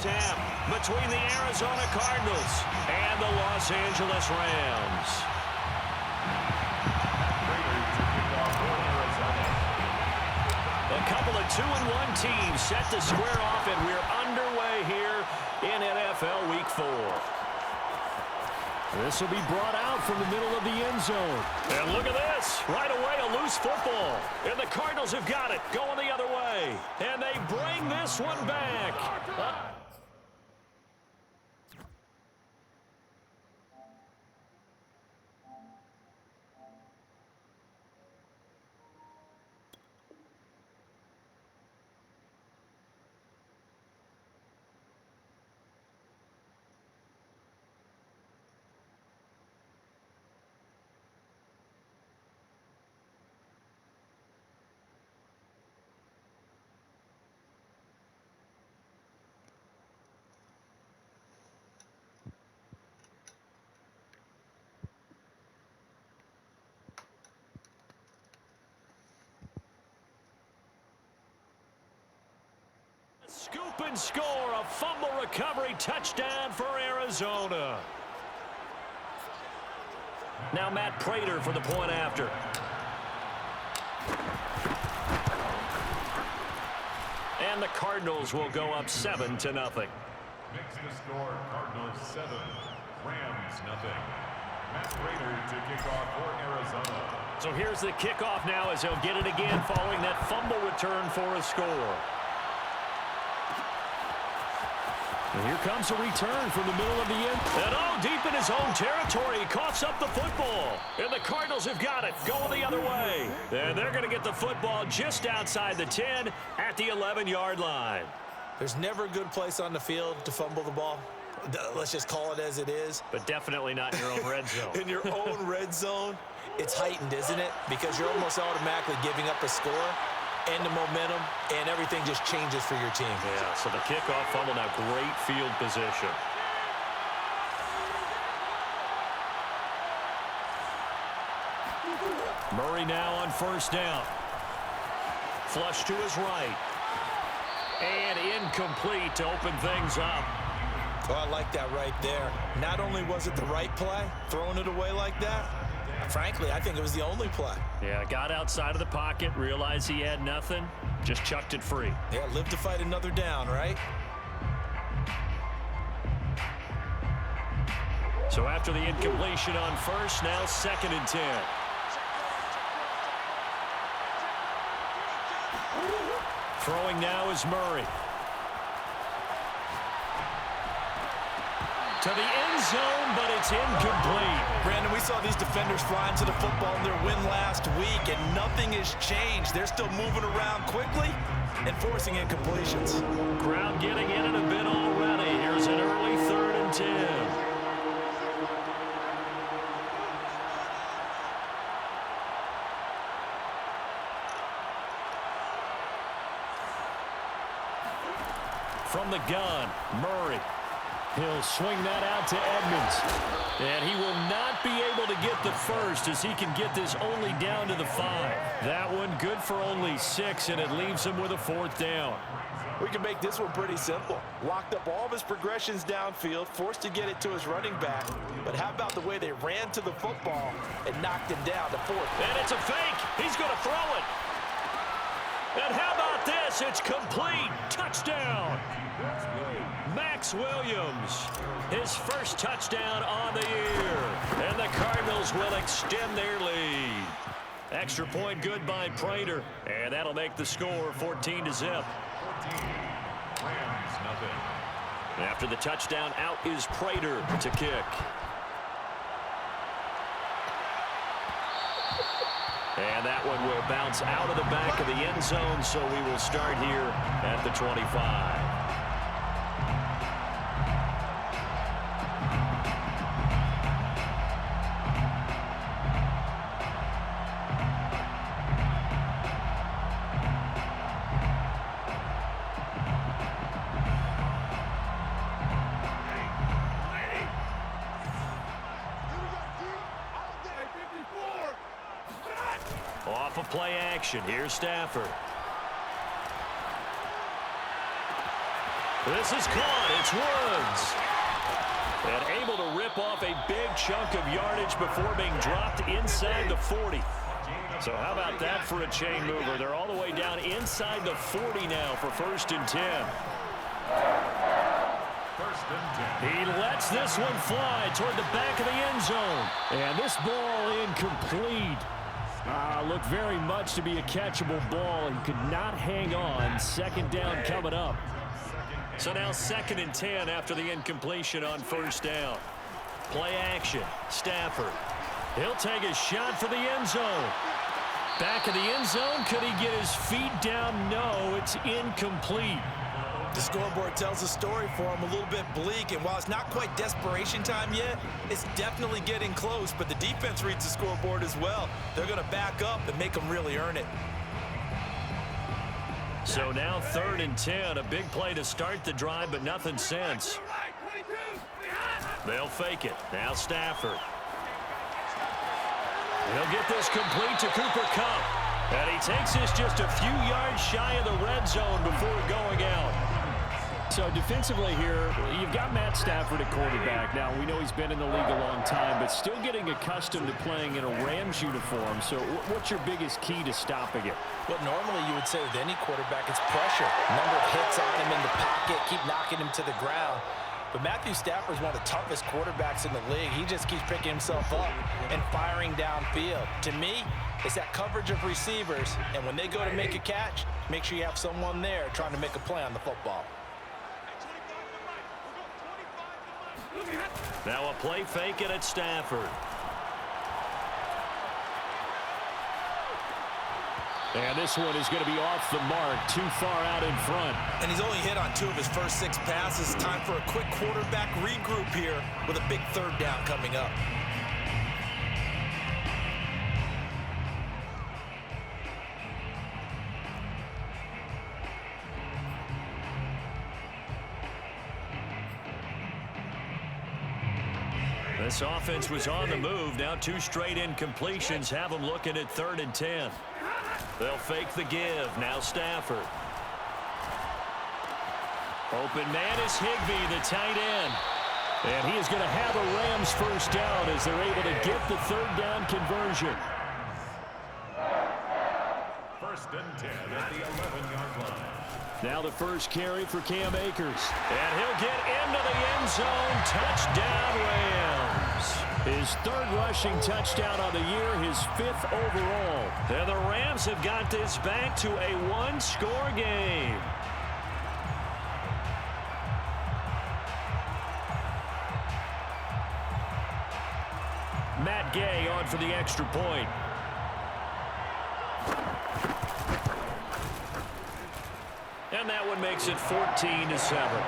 Between the Arizona Cardinals and the Los Angeles Rams. A couple of 2-1 teams set to square off, and we're underway here in NFL Week 4. This will be brought out from the middle of the end zone. And look at this. Right away, a loose football. And the Cardinals have got it going the other way. And they bring this one back. Scoop and score, a fumble recovery touchdown for Arizona. Now Matt Prater for the point after. And the Cardinals will go up 7-0. Makes the score Cardinals 7, Rams nothing. Matt Prater to kick off for Arizona. So here's the kickoff now as he'll get it again following that fumble return for a score. And here comes a return from the middle of the end. And deep in his own territory, he coughs up the football. And the Cardinals have got it, going the other way. And they're going to get the football just outside the 10 at the 11-yard line. There's never a good place on the field to fumble the ball. Let's just call it as it is. But definitely not in your own red zone. In your own red zone, it's heightened, isn't it? Because you're almost automatically giving up a score. And the momentum, and everything just changes for your team. Yeah, so the kickoff fumble, now great field position. Murray now on first down. Flush to his right. And incomplete to open things up. Oh, I like that right there. Not only was it the right play, throwing it away like that, frankly, I think it was the only play. Yeah, got outside of the pocket, realized he had nothing, just chucked it free. Yeah, live to fight another down, right? So after the incompletion on first, now 2nd and 10. Throwing now is Murray. To the end zone, but it's incomplete. Brandon, we saw these defenders flying to the football in their win last week, and nothing has changed. They're still moving around quickly and forcing incompletions. Crowd getting in it a bit already. Here's an early 3rd and 10. From the gun, Murray. He'll swing that out to Edmonds. And he will not be able to get the first as he can get this only down to the 5. That one good for only 6, and it leaves him with a 4th down. We can make this one pretty simple. Locked up all of his progressions downfield, forced to get it to his running back. But how about the way they ran to the football and knocked him down to 4th? And it's a fake. He's going to throw it. And how about this? It's complete. Touchdown. Max Williams, his first touchdown on the year. And the Cardinals will extend their lead. Extra point good by Prater. And that'll make the score 14-0. 14, Rams nothing. After the touchdown, out is Prater to kick. And that one will bounce out of the back of the end zone, so we will start here at the 25. Off of play action, here's Stafford. This is caught. It's Woods. And able to rip off a big chunk of yardage before being dropped inside the 40. So how about that for a chain mover? They're all the way down inside the 40 now for 1st and 10. 1st and 10. He lets this one fly toward the back of the end zone. And this ball incomplete. Looked very much to be a catchable ball and could not hang on. 2nd down coming up. So now 2nd and 10 after the incompletion on 1st down. Play action. Stafford. He'll take a shot for the end zone. Back of the end zone. Could he get his feet down? No, it's incomplete. The scoreboard tells a story for him, a little bit bleak, and while it's not quite desperation time yet, it's definitely getting close, but the defense reads the scoreboard as well. They're going to back up and make them really earn it. So now 3rd and 10, a big play to start the drive, but nothing since. They'll fake it. Now Stafford. He'll get this complete to Cooper Kupp. And he takes this just a few yards shy of the red zone before going out. So defensively here, you've got Matt Stafford at quarterback. Now, we know he's been in the league a long time, but still getting accustomed to playing in a Rams uniform. So what's your biggest key to stopping it? Well, normally you would say with any quarterback, it's pressure. Number of hits on him in the pocket, keep knocking him to the ground. But Matthew Stafford is one of the toughest quarterbacks in the league. He just keeps picking himself up and firing downfield. To me, it's that coverage of receivers, and when they go to make a catch, make sure you have someone there trying to make a play on the football. Now a play fake it at Stafford. And this one is going to be off the mark, too far out in front. And he's only hit on 2 of his first 6 passes. Time for a quick quarterback regroup here with a big 3rd down coming up. This offense was on the move. Now 2 straight incompletions have them looking at 3rd and 10. They'll fake the give. Now Stafford. Open man is Higbee, the tight end. And he is going to have a Rams 1st down as they're able to get the 3rd down conversion. 1st and 10 at the 11-yard line. Now the first carry for Cam Akers. And he'll get into the end zone. Touchdown, Rams. His 3rd rushing touchdown on the year, his 5th overall. And the Rams have got this back to a 1-score game. Matt Gay on for the extra point. And that one makes it 14-7.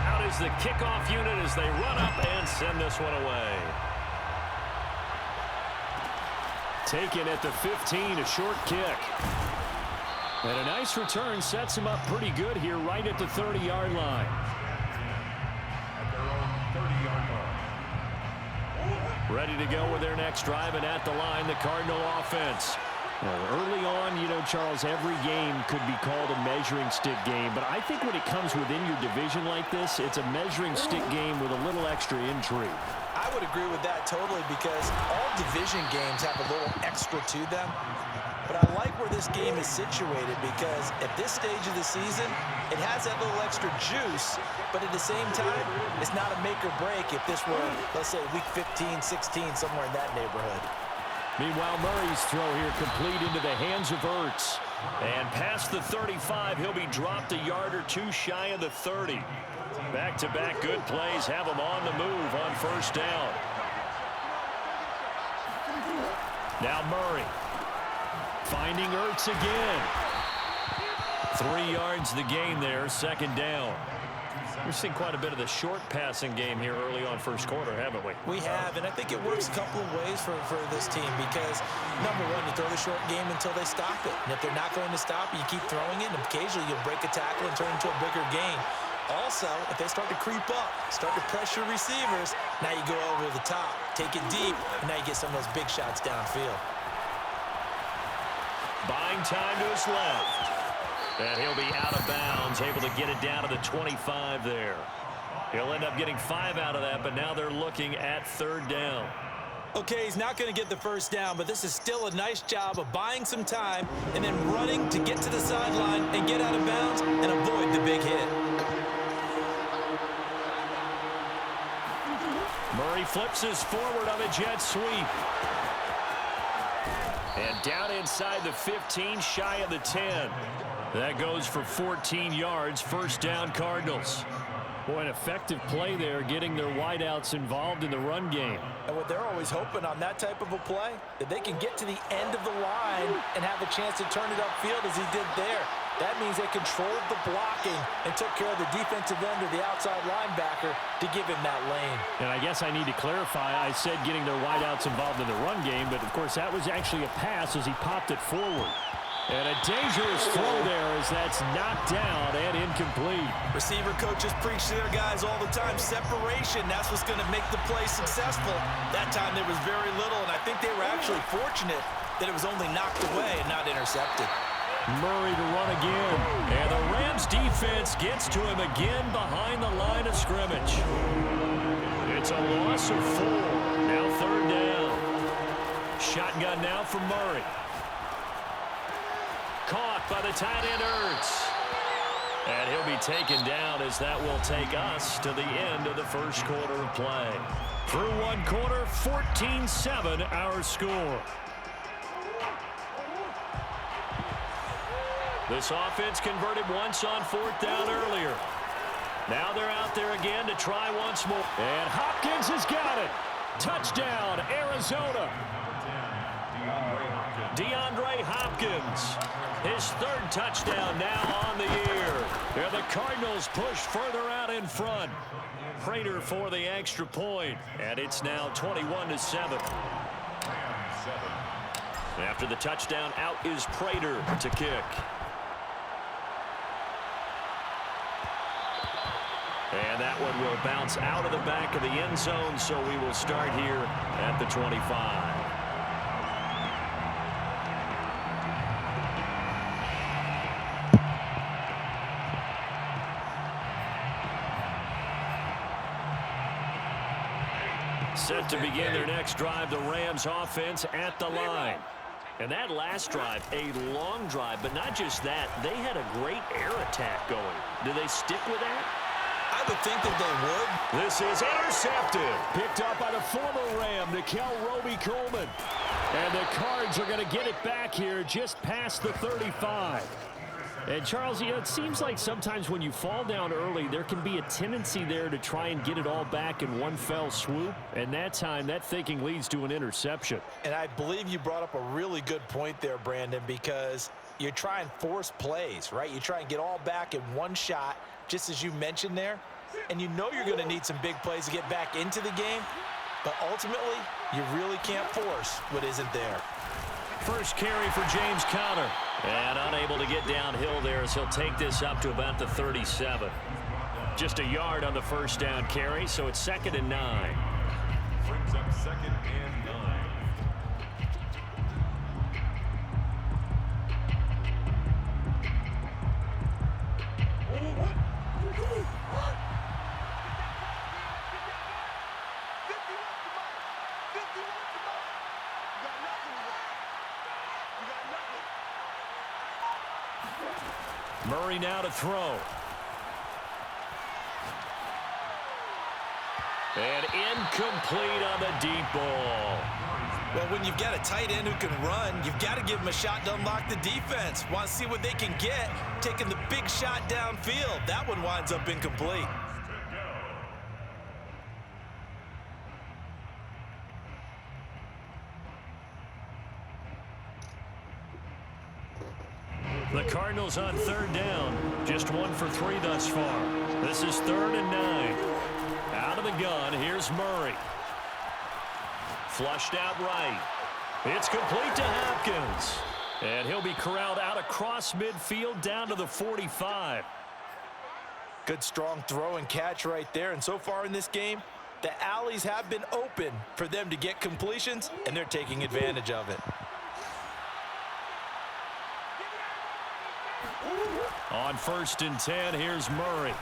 Out is the kickoff unit as they run up and send this one away. Taken at the 15, a short kick. And a nice return sets him up pretty good here right at the 30-yard line. At their own 30-yard line. Ready to go with their next drive, and at the line, the Cardinal offense. Well, early on, you know, Charles, every game could be called a measuring stick game. But I think when it comes within your division like this, it's a measuring stick game with a little extra intrigue. I would agree with that totally because all division games have a little extra to them. But I like where this game is situated because at this stage of the season, it has that little extra juice, but at the same time, it's not a make or break if this were, let's say, week 15, 16, somewhere in that neighborhood. Meanwhile, Murray's throw here complete into the hands of Ertz. And past the 35, he'll be dropped a yard or 2 shy of the 30. Back-to-back good plays have him on the move on 1st down. Now Murray. Finding Ertz again. 3 yards the gain there, 2nd down. We've seen quite a bit of the short passing game here early on first quarter, haven't we? We have, and I think it works a couple of ways for this team because, number one, you throw the short game until they stop it. And if they're not going to stop it, you keep throwing it, and occasionally you'll break a tackle and turn it into a bigger game. Also, if they start to creep up, start to pressure receivers, now you go over the top, take it deep, and now you get some of those big shots downfield. Buying time to his left. And he'll be out of bounds, able to get it down to the 25 there. He'll end up getting 5 out of that, but now they're looking at third down. Okay, he's not going to get the first down, but this is still a nice job of buying some time and then running to get to the sideline and get out of bounds and avoid the big hit. Murray flips his forward on a jet sweep. And down inside the 15, shy of the 10. That goes for 14 yards, first down Cardinals. Boy, an effective play there, getting their wideouts involved in the run game. And what they're always hoping on that type of a play, that they can get to the end of the line and have a chance to turn it upfield as he did there. That means they controlled the blocking and took care of the defensive end or the outside linebacker to give him that lane. And I guess I need to clarify, I said getting their wideouts involved in the run game, but of course that was actually a pass as he popped it forward. And a dangerous throw there as that's knocked down and incomplete. Receiver coaches preach to their guys all the time. Separation, that's what's going to make the play successful. That time there was very little, and I think they were actually fortunate that it was only knocked away and not intercepted. Murray to run again. And the Rams defense gets to him again behind the line of scrimmage. It's a loss of 4. Now third down. Shotgun now from Murray. Caught by the tight end Ertz. And he'll be taken down as that will take us to the end of the first quarter of play. Through one quarter, 14-7 our score. This offense converted once on fourth down earlier. Now they're out there again to try once more. And Hopkins has got it. Touchdown, Arizona. DeAndre Hopkins. His third touchdown now on the year. And the Cardinals push further out in front. Prater for the extra point. And it's now 21-7. After the touchdown, out is Prater to kick. And that one will bounce out of the back of the end zone, so we will start here at the 25. Set to begin their next drive, the Rams offense at the line. And that last drive, a long drive, but not just that, they had a great air attack going. Do they stick with that? I would think that they would. This is intercepted. Picked up by the former Ram, Nikel Roby-Coleman. And the Cards are going to get it back here just past the 35. And, Charles, you know, it seems like sometimes when you fall down early, there can be a tendency there to try and get it all back in one fell swoop. And that time, that thinking leads to an interception. And I believe you brought up a really good point there, Brandon, because you try and force plays, right? You try and get all back in one shot, just as you mentioned there. And you know you're going to need some big plays to get back into the game. But ultimately, you really can't force what isn't there. First carry for James Conner. And unable to get downhill there as he'll take this up to about the 37. Just a yard on the first down carry, so it's 2nd and 9. Brings up 2nd and 9. Murray now to throw. And incomplete on the deep ball. Well, when you've got a tight end who can run, you've got to give him a shot to unlock the defense. Want to see what they can get, taking the big shot downfield. That one winds up incomplete. The Cardinals on third down. Just 1 for 3 thus far. This is 3rd and 9. Out of the gun, here's Murray. Flushed out right. It's complete to Hopkins. And he'll be corralled out across midfield down to the 45. Good strong throw and catch right there. And so far in this game, the alleys have been open for them to get completions, and they're taking advantage of it. On 1st and 10, here's Murray.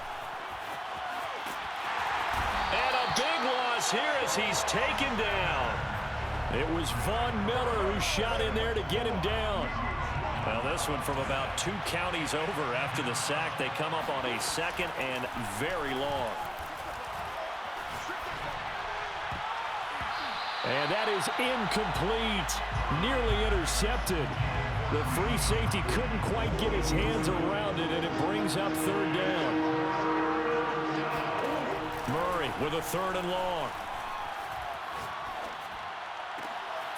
And a big loss here as he's taken down. It was Von Miller who shot in there to get him down. Well, this one from about 2 counties over after the sack. They come up on a 2nd and very long. And that is incomplete. Nearly intercepted. The free safety couldn't quite get his hands around it, and it brings up 3rd down. Murray with a 3rd and long.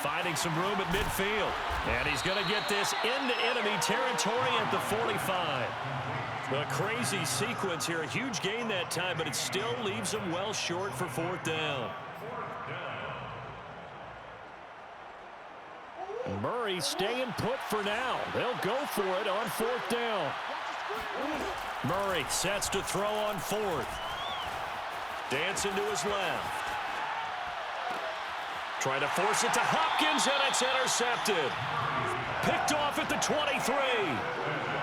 Finding some room at midfield. And he's going to get this into enemy territory at the 45. A crazy sequence here. A huge gain that time, but it still leaves him well short for 4th down. Murray staying put for now. They'll go for it on 4th down. Murray sets to throw on 4th. Dancing to his left. Trying to force it to Hopkins, and it's intercepted. Picked off at the 23.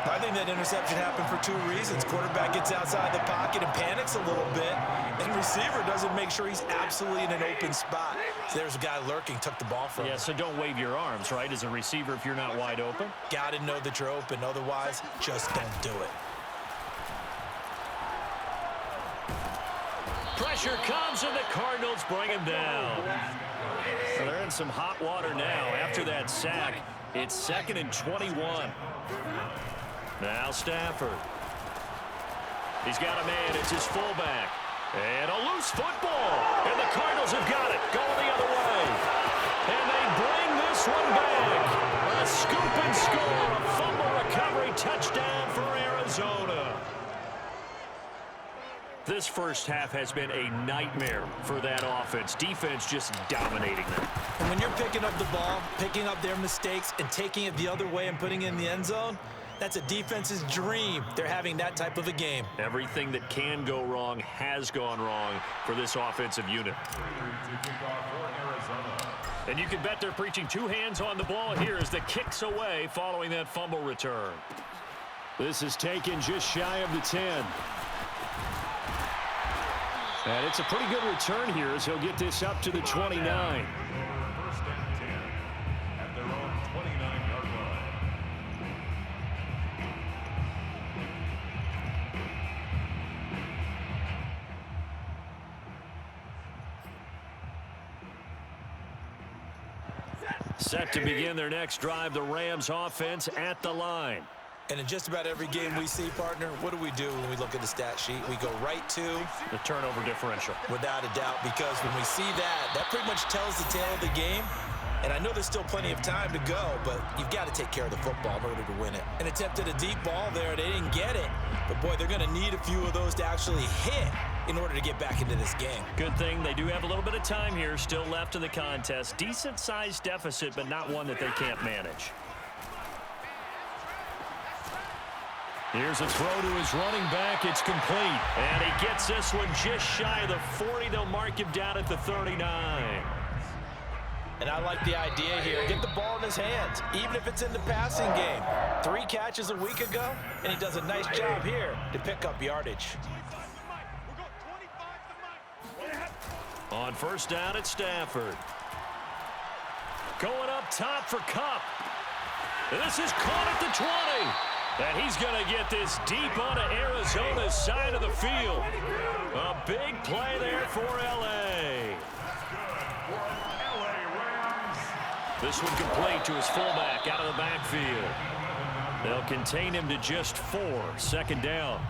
I think that interception happened for 2 reasons. Quarterback gets outside the pocket and panics a little bit, and receiver doesn't make sure he's absolutely in an open spot. So there's a guy lurking, took the ball from him. Yeah, so don't wave your arms, right, as a receiver if you're not wide open. Got to know that you're open. Otherwise, just don't do it. Pressure comes, and the Cardinals bring him down. Well, they're in some hot water now after that sack. It's 2nd and 21. Now Stafford. He's got a man. It's his fullback. And a loose football. And the Cardinals have got it. Going the other way. And they bring this one back. A scoop and score. A fumble recovery touchdown for Arizona. This first half has been a nightmare for that offense. Defense just dominating them. And when you're picking up the ball, picking up their mistakes, and taking it the other way and putting it in the end zone, that's a defense's dream. They're having that type of a game. Everything that can go wrong has gone wrong for this offensive unit. And you can bet they're preaching 2 hands on the ball here as the kick's away following that fumble return. This is taken just shy of the 10. And it's a pretty good return here as he'll get this up to the 29. 1st and 10 at their own 29-yard line. Set to begin their next drive, the Rams offense at the line. And in just about every game we see, partner, what do we do when we look at the stat sheet? We go right to the turnover differential. Without a doubt, because when we see that, that pretty much tells the tale of the game. And I know there's still plenty of time to go, but you've got to take care of the football in order to win it. And attempted a deep ball there. They didn't get it. But, boy, they're going to need a few of those to actually hit in order to get back into this game. Good thing they do have a little bit of time here still left in the contest. Decent-sized deficit, but not one that they can't manage. Here's a throw to his running back. It's complete. And he gets this one just shy of the 40. They'll mark him down at the 39. And I like the idea here. Get the ball in his hands, even if it's in the passing game. 3 catches a week ago, and he does a nice job here to pick up yardage. On 1st down at Stafford. Going up top for Kupp. This is caught at the 20. And he's going to get this deep onto Arizona's side of the field. A big play there for L.A. This one complete to his fullback out of the backfield. They'll contain him to just 4. 2nd down.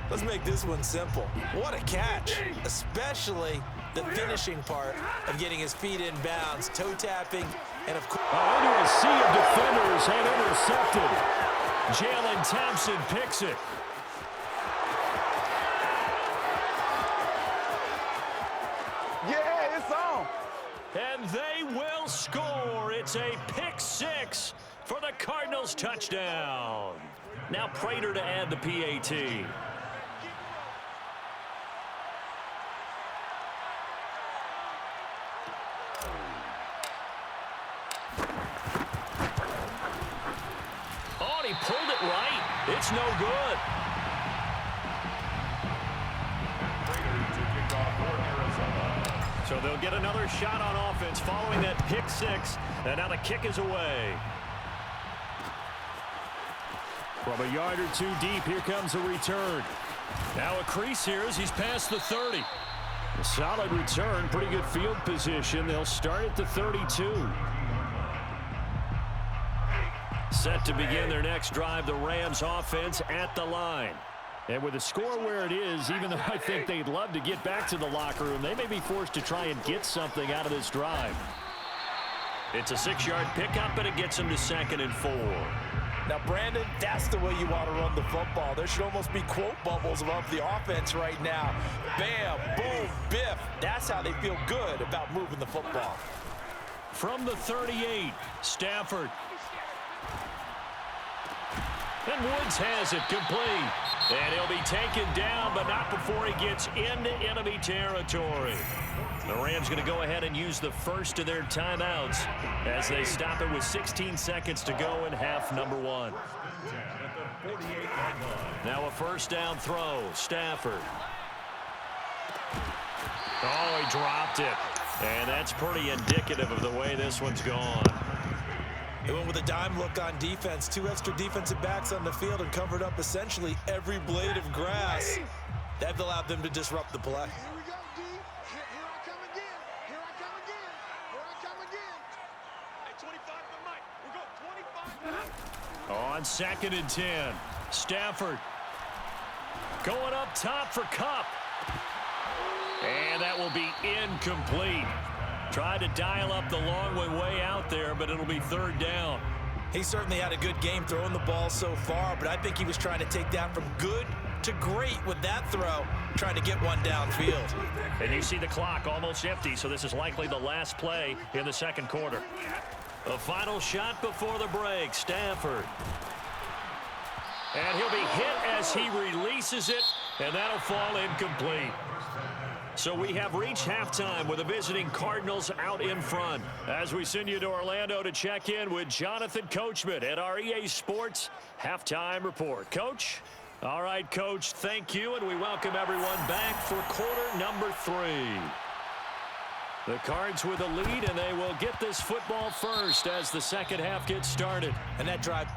Let's make this one simple. What a catch, especially the finishing part of getting his feet in bounds, toe tapping, and of course. Into a sea of defenders and intercepted. Jalen Thompson picks it. Yeah, it's on. And they will score. It's a pick six for the Cardinals touchdown. Now Prater to add the PAT. Oh, and he pulled it right. It's no good. So they'll get another shot on offense following that pick six. And now the kick is away. From a yard or two deep, here comes a return. Now a crease here as he's past the 30. A solid return, pretty good field position. They'll start at the 32. Set to begin their next drive, the Rams offense at the line. And with the score where it is, even though I think they'd love to get back to the locker room, they may be forced to try and get something out of this drive. It's a 6-yard pickup, and it gets them to 2nd and 4. Now, Brandon, that's the way you want to run the football. There should almost be quote bubbles above the offense right now. Bam, boom, biff. That's how they feel good about moving the football. From the 38, Stafford. And Woods has it complete. And he'll be taken down, but not before he gets into enemy territory. The Rams going to go ahead and use the first of their timeouts as they stop it with 16 seconds to go in half number 1. Now a first down throw. Stafford. Oh, he dropped it. And that's pretty indicative of the way this one's gone. They went with a dime look on defense. 2 extra defensive backs on the field and covered up essentially every blade of grass. That allowed them to disrupt the play. Here we go, D. Here I come again. Here I come again. Here I come again. Hey, 25 for Mike. We're going 25. On 2nd and 10. Stafford. Going up top for Kupp. And that will be incomplete. Tried to dial up the long way out there, but it'll be 3rd down. He certainly had a good game throwing the ball so far, but I think he was trying to take that from good to great with that throw, trying to get one downfield. And you see the clock almost empty, so this is likely the last play in the 2nd quarter. A final shot before the break. Stafford. And he'll be hit as he releases it, and that'll fall incomplete. So we have reached halftime with the visiting Cardinals out in front. As we send you to Orlando to check in with Jonathan Coachman at our EA Sports Halftime Report. Coach? All right, Coach, thank you, and we welcome everyone back for quarter number 3. The Cards with a lead, and they will get this football first as the second half gets started. And that drive